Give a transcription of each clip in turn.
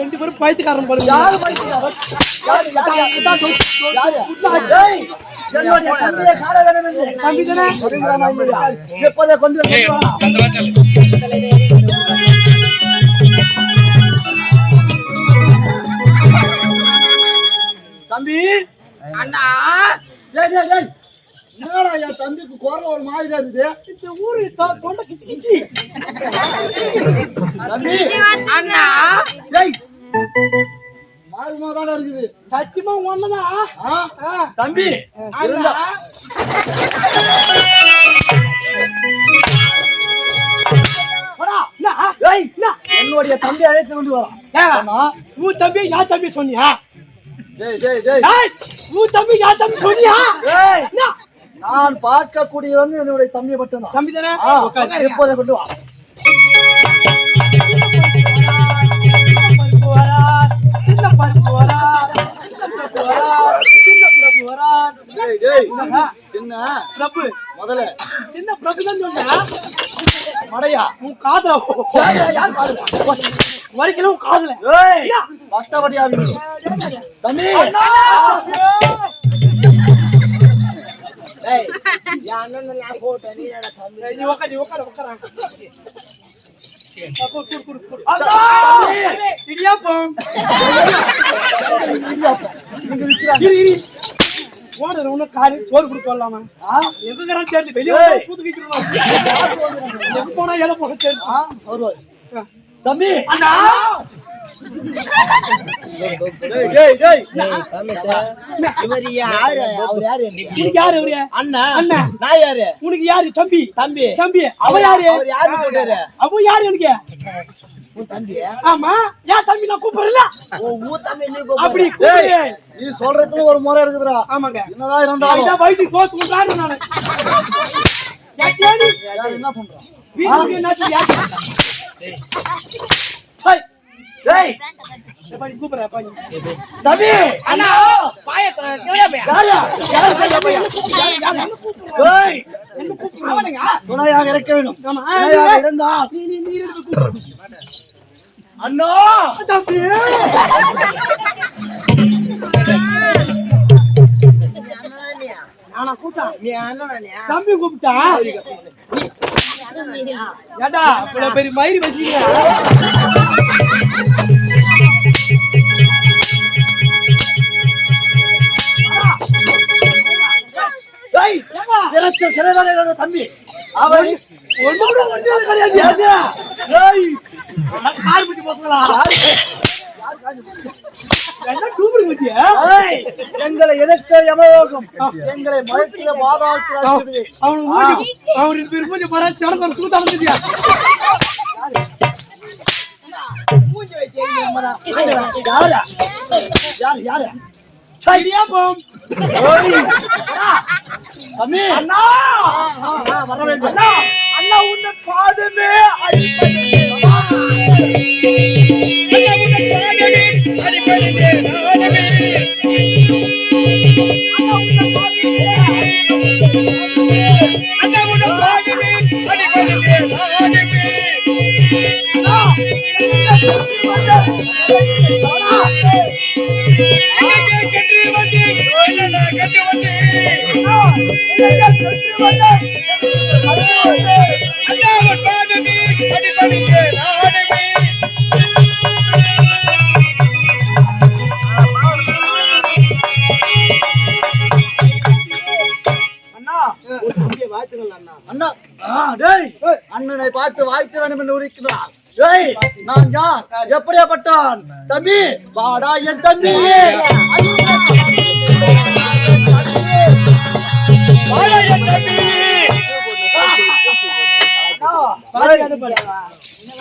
ரெண்டு பேரும் பைத்தியக்காரன் பாருங்க. யாரு பைத்தியக்காரன்? எப்போதே கொண்டு தம்பி அண்ணா என்னடா என் தம்பிக்கு குரல் ஒரு மாதிரியா இருக்குது. இந்த ஊரு தொண்டை கிச்சு கிச்சு. தம்பி அண்ணா மாறுமாதான இருக்குது. சத்தியமா ஒண்ணுதான். தம்பி இருந்தா என்னுடைய தம்பி அழைத்து கொண்டு வரான். உன் தம்பி யார் தம்பி சொன்னியா? உன் தம்பி யார் தம்பி சொன்னியா? நான் பார்க்கக்கூடிய வந்து என்னுடைய தம்பியை மட்டும்தான். தம்பி தானே? எப்போதை கொண்டு வா. சின்ன பருப்பு வரா, சின்ன பிரபு வரா. சின்ன பிரபு முதல்ல சின்ன பிரபு தான் சொன்னா மடையா உன் காதல வரைக்கும் உன் காதல கஷ்டப்படியா தம்பி சோறு கொடுக்கலாமா? எங்க சேர்ந்து வெளியே போனா எதை போக தம்பி உனக்கு யாரு தம்பி? தம்பி தம்பி அவ யாரு? அவ யாரு எனக்கு? ஆமா ஏன் தம்பி நான் கூப்பிடல? அப்படி நீ சொல்றதுல ஒரு முறை இருக்குதுடா. ஆமாங்க என்னதான் இருந்தாலும் வயிற்று சோத்து கொண்டாடு. நானு என்ன பண்றான் வீட்டுக்கு என்னாச்சு? தம்பி அண்ணா துணையாக இருக்க வேண்டும். இருந்தா அண்ணா தம்பி தம்பி கூப்பிட்டா ஏடா இவ்வளவு பெரிய மயிறு வச்சுக்கிறேன். தம்பி அவன் எங்களை எதிர்த்த யமலோகம் எங்களை மறைத்திய பாதாளத்தில் அவன் பேர் பூஜை பாரா சிவன சூத்தா வந்துட்டியா? அண்ணா வர வேண்டும். அண்ணா உன்னை பாதமே அண்ணனை பார்த்து வாழ்த்து வேண்டும் என்று உரைக்கிறார். நான் யார்? எப்படியாப்பட்டான்? தம்பி வாடா என் தம்பி. வாடா என் தம்பி.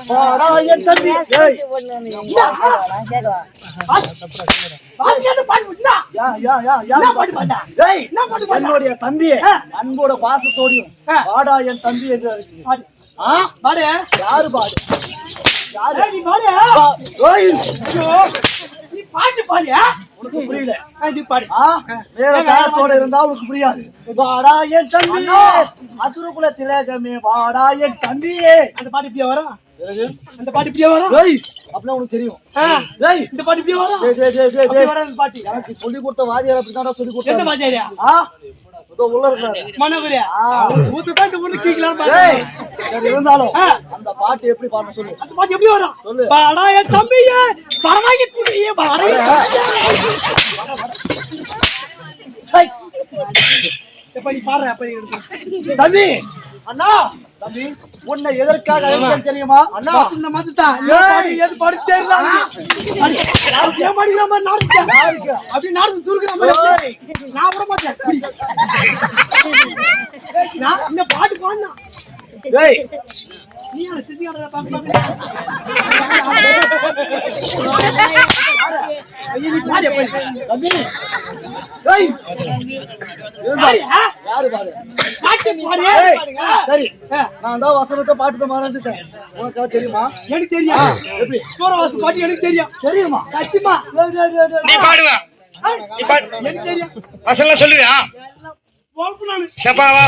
வாடா என் தம்பி. என்னுடைய தம்பி அன்போட பாசத்தோடையும் வாடா என் தம்பி என்று யாரு பாடு? நீ பாட்டு பாடியா? உனக்கு புரியல? பாடு. இருந்தா உனக்கு புரியாது. வாடா என் தம்பி அசுரகுல திலகமே வாடா என் தம்பியே. அந்த பாட்டு இப்படியா வரும்? அந்த பாட்டு இப்படியே வரும். டேய் அப்பலாம் உனக்கு தெரியும். டேய் இந்த பாட்டு இப்படியே வரும். டேய் வர அந்த பாட்டு எனக்கு சொல்லி கொடுத்த வாதியார் அப்படிதான் சொல்லி கொடுத்தாரு. என்ன வாத்தியாரியா? இதோ உள்ள இருக்காரு மனோகரியா? ஊத்து தான் இந்த ஊரு கீக்கலாம் பாரு. சரி இருந்தாலும் அந்த பாட்டு எப்படி பாடணும் சொல்லு. அந்த பாட்டு எப்படி வரும்? சொல்லு. பாடா என் தம்பியே பரமாகி துணியே பாடா. சை எப்ப நீ பாடுற அப்ப நீ தம்பி அண்ணா தம்பி உன்னை எதற்காக அழைத்தேன் தெரியுமா? அண்ணா இந்த மாதிரி ஏது பாடு தெரியல. ஏன் பாடிக்கிற மாதிரி நாடு அப்படி நாடு சுருக்கிற மாதிரி நான் விட மாட்டேன். நான் இந்த பாட்டு பாடினா டேய் நீ சிசி கடை தம்பி டேய் யாரு பாரு சரி நான் தான் வசனத்தை பாட்டு மறந்துட்டேன். உனக்கு தெரியுமா? எனக்கு தெரியும். எப்படி சூரவாசி பாட்டு எனக்கு தெரியும். தெரியுமா? சத்தியமா நீ பாடுவா நீ பாடு எனக்கு தெரியும். வசனம் சொல்லுவியா? வாழ்ப்பு நானு செப்பாவா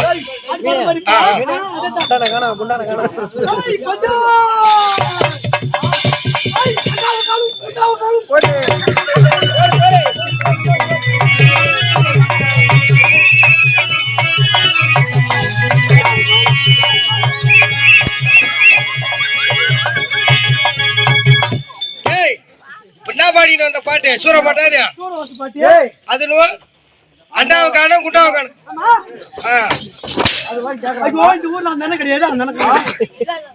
என்ன பாடின அந்த பாட்டு சூற பாட்டாது சூரவாசி பாட்டு அது அண்டாவை காணும் குண்டாவை காணும். ஐயோ இந்த ஊர்ல அந்த அண்ணன் கிடையாது. அந்த அண்ணன் கிடையாது.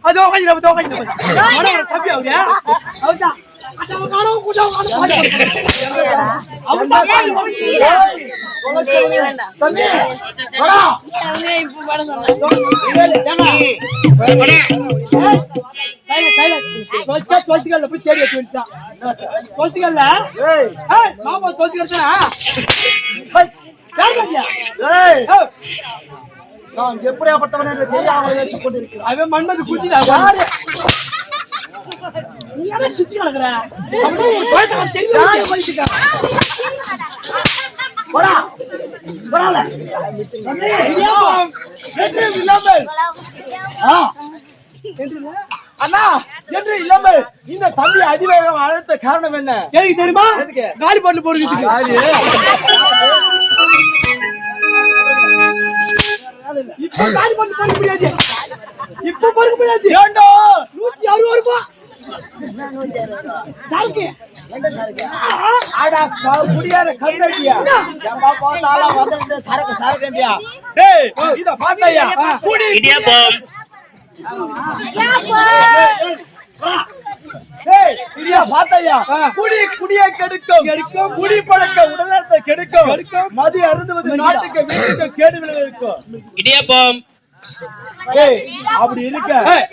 அதோ கையில தப்பி அவரு அவர்தான் அண்டாவை காணும் குண்டாவை காணும் அவர்தான் தம்பி வாடா தொலைச்சிக்கல்ல போய் தேடி வச்சு வச்சான். தொலைச்சிக்கல்ல மாமா தொலைச்சிக்கிறா நான் எப்படியாப்பட்டவன் என்று தெரியாமல் பேசிக் கொண்டிருக்கிறேன். அவன் மண்மது குடிச்சா நீ யாரா சிச்சி கிடக்குற அண்ணா என்று இல்லாமல் இந்த தம்பி அதிவேகம் அழைத்த காரணம் என்ன எனக்கு தெரியுமா? காலி பாட்டு போடுறதுக்கு இப்ப காலி பாட்டு போட முடியாது. இப்ப போட முடியாது. ஏண்டா 160 ரூபாய் சாருக்கு ஆடா குடியார கண்ணடியா எம்மா போட்டால வந்து சரக்கு சரக்குண்டியா. டேய் இத பாத்தையா குடி இடியாப்பம் டேய் இடியா பாத்தையா குடி குடியை கெடுக்கும் குடி பழக்க உடல்நலத்தை கெடுக்கும் மது அருந்துவது நாட்டுக்கு வீட்டுக்கு கேடு விளைவிக்கும். இடியாப்பம் டேய் அப்படி இருக்க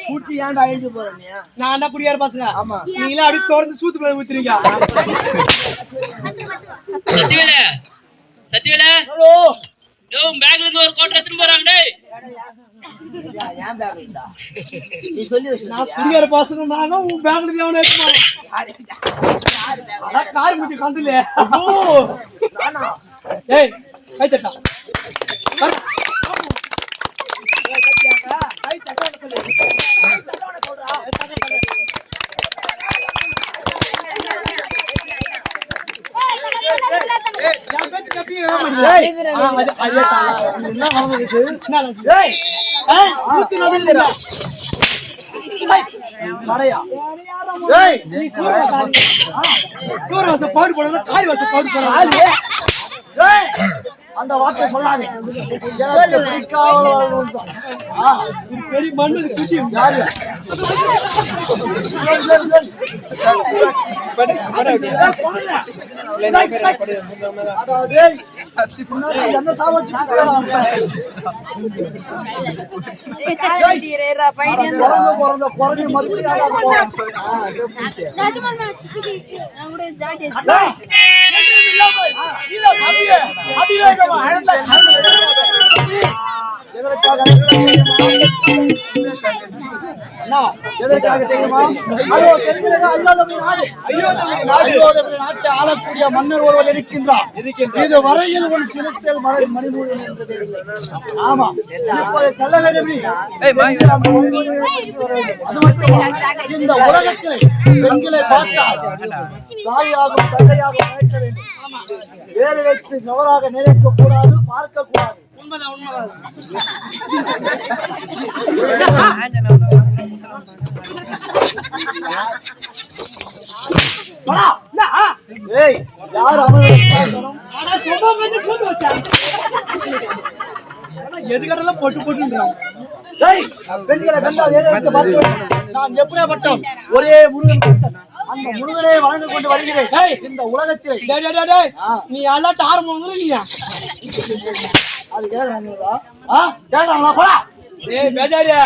குட்டி ஏன்டா எழுந்து போற நீ? நான் என்ன குடியார பசங்க. ஆமா நீங்களே அப்படி திறந்து சூத்து போய் ஊத்துறீங்க. சத்திவேல சத்திவேல ஹலோ யோ பேக்ல இருந்து ஒரு கோட் எடுத்து போறாங்க டேய். ஏன் பேக் இல்லடா நீ சொல்லி வச்சு நான் குடியார பசங்க நாங்க உன் பேங்க்ல எவனே ஏத்துவாங்க. அட கார் முட்டி கந்தல. நானா ஏய் கை தட்டா பாடு போட காரி வாச பாடு போட அந்த வார்த்தை சொல்லாதே. பெரிய மண்ணு குட்டி யாரு என்ன சாப்பிட்டு குறைஞ்ச மறுபடியும் எதற்காக அண்ணா, எதற்காக தெரியுமா? அதோ தெரிகிறதா? அயோத்தி நாட்டை ஆளக்கூடிய மன்னர் ஒருவர் இருக்கின்றார். இது வரையில் உன் சிறுத்தில் மணிமூழி என்பது இல்லை. ஆமா, இப்போது செல்ல வேண்டும். அது மட்டுமா, இந்த உலகத்திலே பெண்களை பார்த்தால் தாயாகும் தந்தையாகும் நினைக்க வேண்டும். வேறு வைத்து தவறாக நினைக்க கூடாது, பார்க்க கூடாது. உண்மைதான் உண்மைதான். ஏய், யார் அவன்? எதுக்கடலாம் போட்டு போட்டுன்றான். பெண்களை கண்டால் ஏதோ வைத்து பார்க்க வேண்டும். நான் எப்படியாப்பட்டோம்? ஒரே முருகன் பக்தன். அந்த முருகனை வழங்கிக் கொண்டு வருகிறேன் இந்த உலகத்தில். நீ எல்லாம் ஆரம்பம் நீயா அது கேட்கறாங்களா? கேட்கறாங்களா? போடா. ஏய் பேஜாரியா,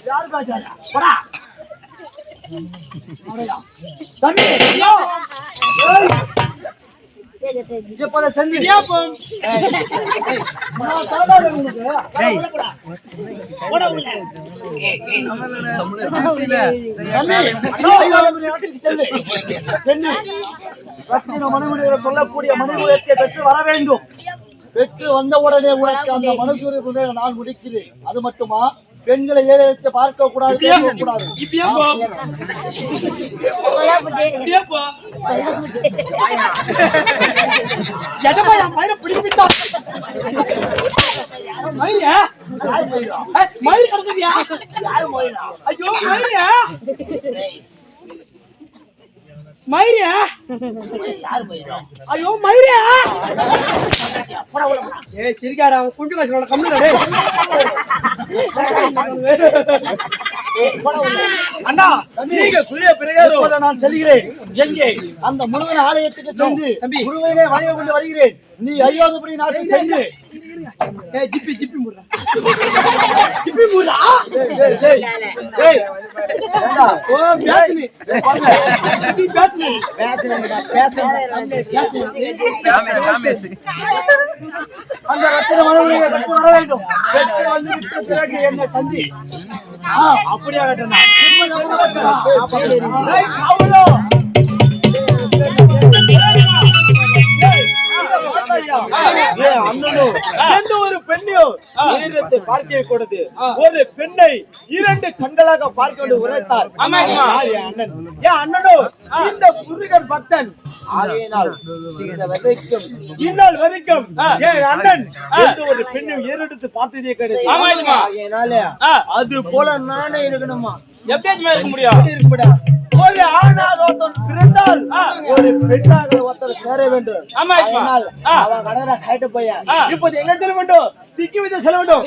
யாரு பேச்சாரா? போடா. தம்பி, இப்போத செஞ்சு இடியாப்பம். சொல்லக்கூடிய மணிமுகத்தை பெற்று வர வேண்டும். பெற்று வந்த உடனே உனக்கு அந்த மனசூரிய நான் முடிக்கிறேன். அது மட்டுமா, பெண்களை ஏற வச்சு பார்க்க கூடாது, பேச கூடாது. மயில் கிடக்குதியா? ஐயோ மயிரியா, ஐயோ மயிரியா. ஏய் சிரிக்காரா, குஞ்சு காசு கம்மி. அண்ணா, நீங்க புரிய பிறகு நான் செல்கிறேன். எங்கே? அந்த முருகன் ஆலயத்துக்கு சென்று முருகனை வணங்கி கொண்டு வருகிறேன். நீ அயோத்திபுரி நாட்டுக்கு சென்று ஜிப்பி ஜிப்பி முடுறா, ஜிப்பி முடுறா. அந்த ரத்தின மனைவியை பெற்று வர வேண்டும். பெற்று வந்து விட்ட பிறகு என்னை சந்தி. அப்படியா கேட்டா எந்த ஒரு பெண்ணையும் உயிரத்தை பார்க்க கூடாது. ஒரு பெண்ணை 2 கண்களாக பார்க்க வேண்டிய உரைத்தார் அண்ணன். ஏன் அண்ணனோ இந்த முருகன் பக்தன். ஆகையினால் இந்நாள் வரைக்கும் என் அண்ணன் எந்த ஒரு பெண்ணையும் ஏறெடுத்து பார்த்ததே கிடையாது. ஆகையினால அது போல நானே இருக்கணுமா? எப்படியாச்சும் இருக்க முடியும்? இருக்க முடியாது. ஒரு ஆணாக ஒருத்தன் பிறந்தால் ஒரு பெண்ணாக ஒருத்தர் சேர வேண்டும். அவன் கடனை கேட்டு போய் இப்போது என்ன செல்ல வேண்டும்? திக்கி வித செல்ல வேண்டும்.